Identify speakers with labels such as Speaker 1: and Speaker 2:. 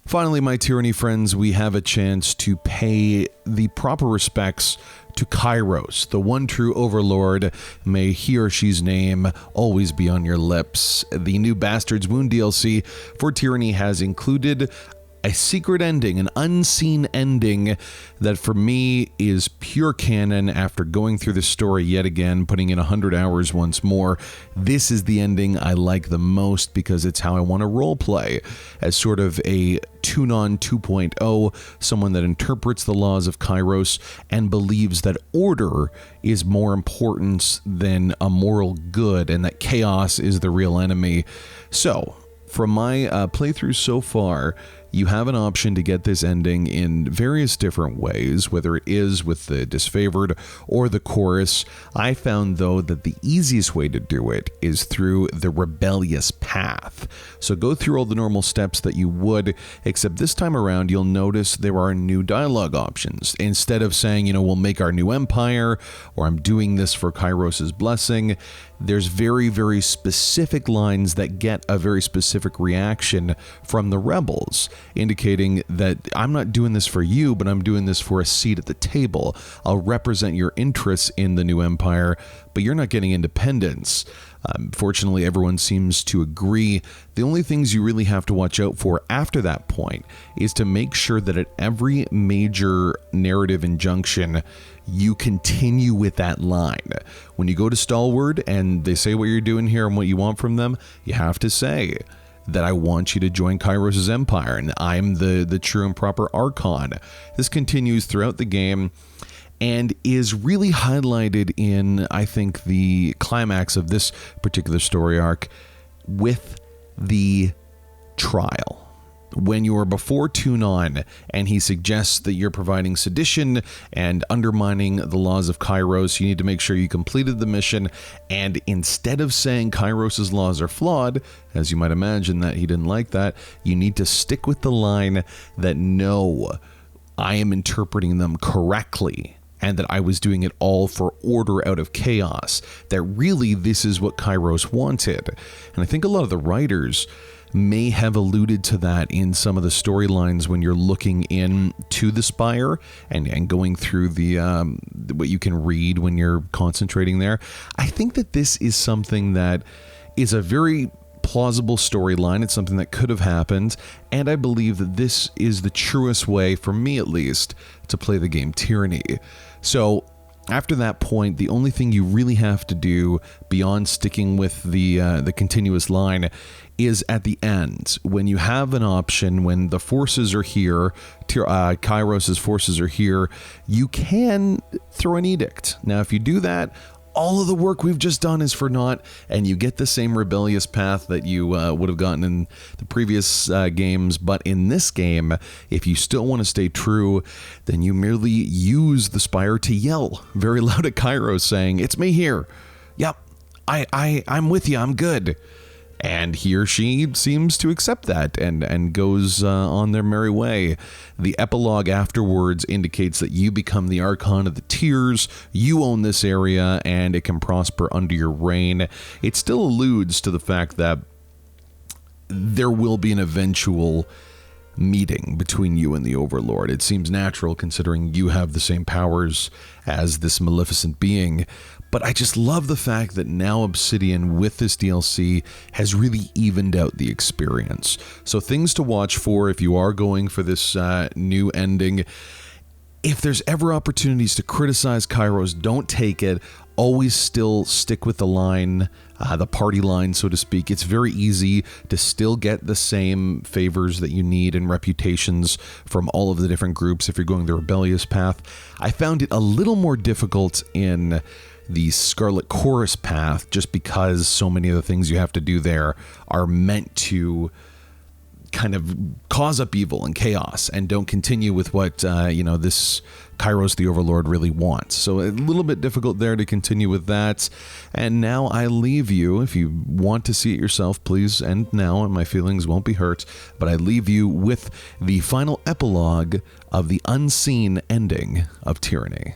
Speaker 1: Finally, my Tyranny friends, we have a chance to pay the proper respects to Kairos, the one true overlord. May he or she's name always be on your lips. The new Bastard's Wound DLC for Tyranny has included a secret ending, an unseen ending that for me is pure canon. After going through the story yet again, putting in 100 hours once more, this is the ending I like the most because it's how I want to roleplay, as sort of a Tunon 2.0, someone that interprets the laws of Kairos and believes that order is more important than a moral good and that chaos is the real enemy. So, from my playthrough so far, you have an option to get this ending in various different ways, whether it is with the disfavored or the chorus. I found, though, that the easiest way to do it is through the rebellious path. So go through all the normal steps that you would, except this time around you'll notice there are new dialogue options. Instead of saying, we'll make our new empire, or I'm doing this for Kairos' blessing, there's very, very specific lines that get a very specific reaction from the rebels, indicating that I'm not doing this for you, but I'm doing this for a seat at the table. I'll represent your interests in the new empire, but you're not getting independence. Fortunately, everyone seems to agree. The only things you really have to watch out for after that point is to make sure that at every major narrative injunction, you continue with that line. When you go to Stalwart and they say what you're doing here and what you want from them, you have to say that I want you to join Kairos' empire and I'm the true and proper archon. This continues throughout the game and is really highlighted in, I think, the climax of this particular story arc with the trial. When you are before Tunon and he suggests that you're providing sedition and undermining the laws of Kairos, you need to make sure you completed the mission, and instead of saying Kairos' laws are flawed, as you might imagine that he didn't like that, you need to stick with the line that no, I am interpreting them correctly, and that I was doing it all for order out of chaos, that really this is what Kairos wanted. And I think a lot of the writers may have alluded to that in some of the storylines when you're looking into the Spire and going through the what you can read when you're concentrating there. I think that this is something that is a very plausible storyline. It's something that could have happened, and I believe that this is the truest way, for me at least, to play the game Tyranny. So after that point, the only thing you really have to do beyond sticking with the continuous line is at the end, when you have an option, when the forces are here, Kairos' forces are here, you can throw an edict. Now, if you do that, all of the work we've just done is for naught, and you get the same rebellious path that you would have gotten in the previous games. But in this game, if you still want to stay true, then you merely use the Spire to yell very loud at Kairos, saying, "It's me here. Yep, I'm with you. I'm good." And he or she seems to accept that and goes on their merry way. The epilogue afterwards indicates that you become the Archon of the Tears, you own this area, and it can prosper under your reign. It still alludes to the fact that there will be an eventual meeting between you and the Overlord. It seems natural considering you have the same powers as this maleficent being. But I just love the fact that now Obsidian, with this DLC, has really evened out the experience. So things to watch for if you are going for this new ending. If there's ever opportunities to criticize Kairos, don't take it. Always still stick with the line, the party line, so to speak. It's very easy to still get the same favors that you need and reputations from all of the different groups if you're going the rebellious path. I found it a little more difficult in the Scarlet Chorus path, just because so many of the things you have to do there are meant to kind of cause upheaval and chaos and don't continue with what this Kairos the Overlord really wants. So a little bit difficult there to continue with that. And now I leave you, if you want to see it yourself, please end now and my feelings won't be hurt, but I leave you with the final epilogue of the unseen ending of Tyranny.